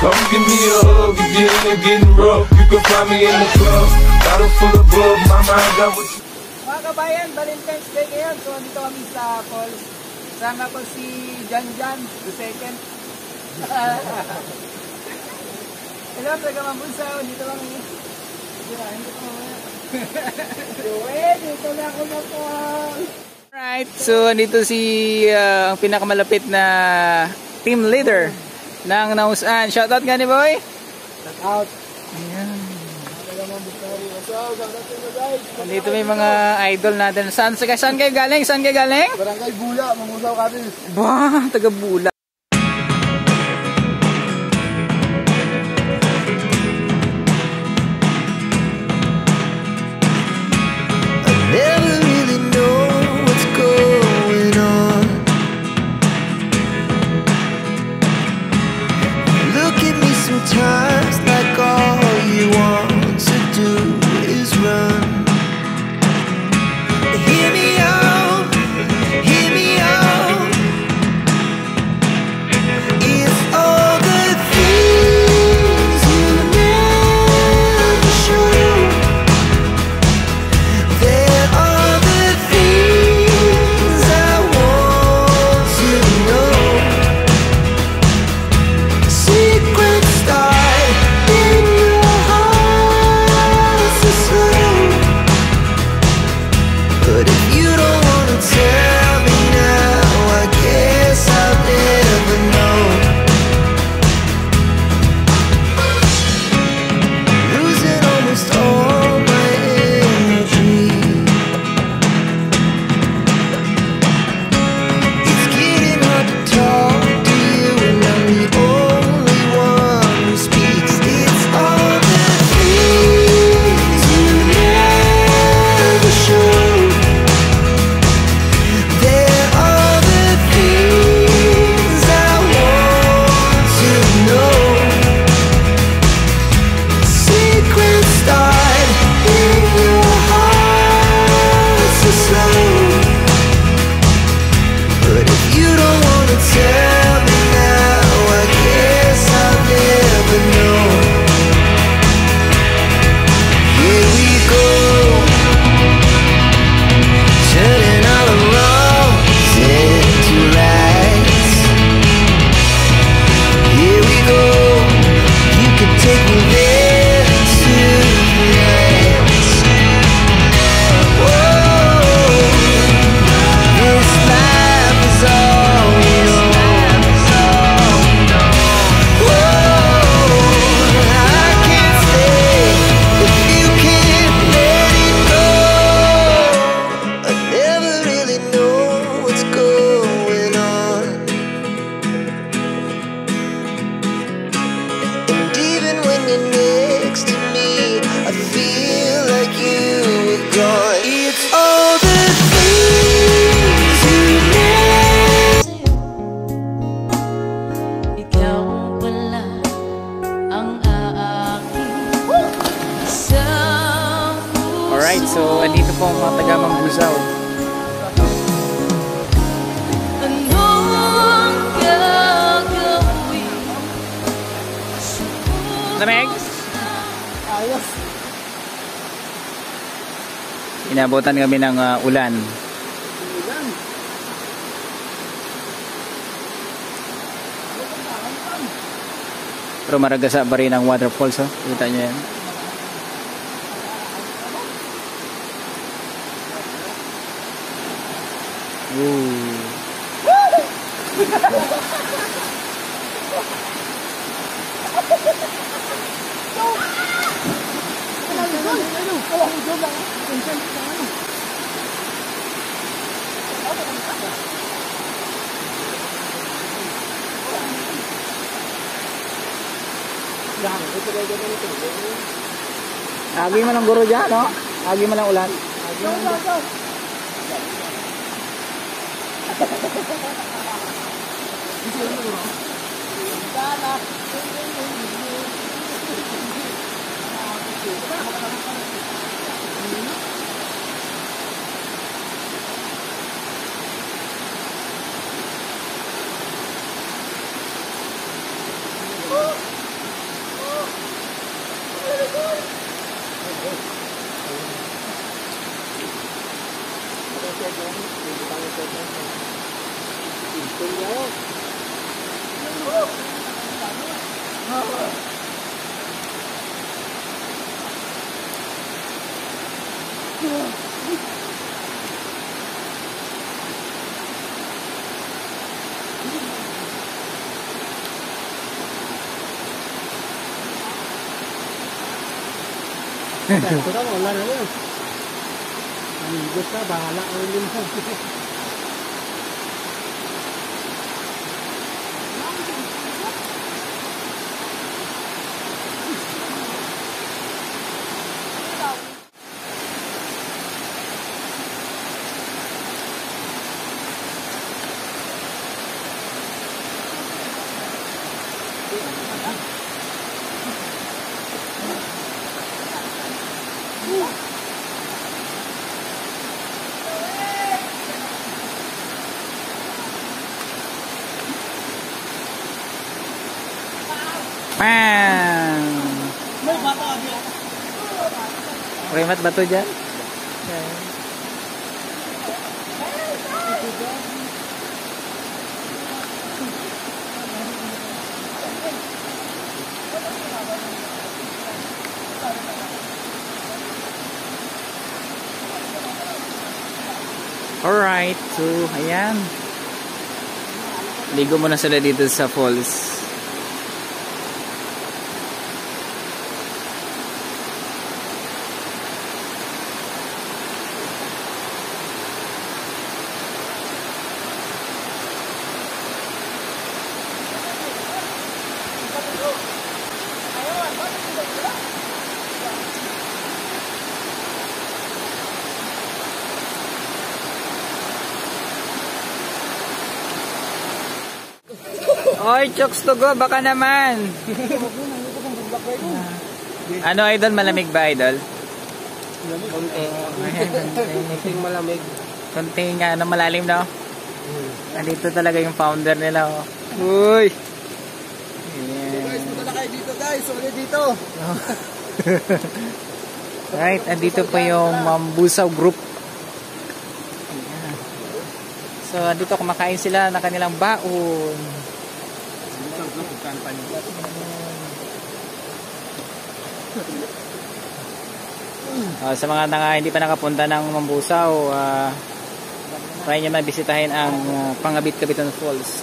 Come give me a hug, if you're in there getting rough, you can find me in the club. Bottle full of bug, mama, I got what you... Mga kabayan, Valentine's Day ngayon. So, dito kami sa falls. Sama ko si Janjan, the second. Hello, taga Mambusaw. Dito kami. Dito na ako na po. Alright, so andito si ang pinakamalapit na team leader ng Nausan. Shoutout nga ni Boy. Shoutout. Ayan. Andito may mga idol natin. Saan kayo galing? Saan kayo galing? Barangay Bula, Mambusaw kami. Bah, taga Bula. Sometimes like all you want to do is run. Hear me out, hear me out. It's all the things you never show. There are the things I want to know. Secrets start in your heart so slow. But if you don't wanna tell me now, I guess I'll never know. Losing almost all my energy. It's getting hard to talk to you, and I'm the only one who speaks. It's all the things you never show. There are the things I want to know. Secrets start in your heart so slow. But if you don't wanna tell me now, I guess I'll never know. Here we go, turning all the wrongs into rights. Here we go, you can take me there tonight. Whoa, this life is all we know. Whoa, I can't stay if you can't let it go. I never really know what's going on, and even when you're next to me, I feel like you were gone. It's all the things you never. Ikaw pala ang aking isang puso. Alright, so andito po ang mga taga Mambusaw. Anong gagawin? Lamig? Ayos. Inabutan kami ng ulan. Pero maragasa pa rin ang waterfalls, oh. Kita nyo yan. Agi man ang guro dyan, no? Agi man ang ulan. Ito na, wala na yun. Amigos ka, bahala ka rin mo. Bam! May bata dyan. Remat ba to dyan? Alright, so ayan. Ligo muna sila dito sa falls. Oy, chokes to go, baka naman. Ano idol, malamig ba idol? Konting malamig. Konting ano, malalim no? Andito talaga yung founder nila oh. Uy. Guys, punta na kayo dito guys. Ulit dito. Right, andito pa yung Mambusaw Group. Ayan. So, andito kumakain sila ng kanilang baon. Sa mga hindi pa nakapunta ng Mambusaw, try nyo na bisitahin ang Pangabit Capitan Falls.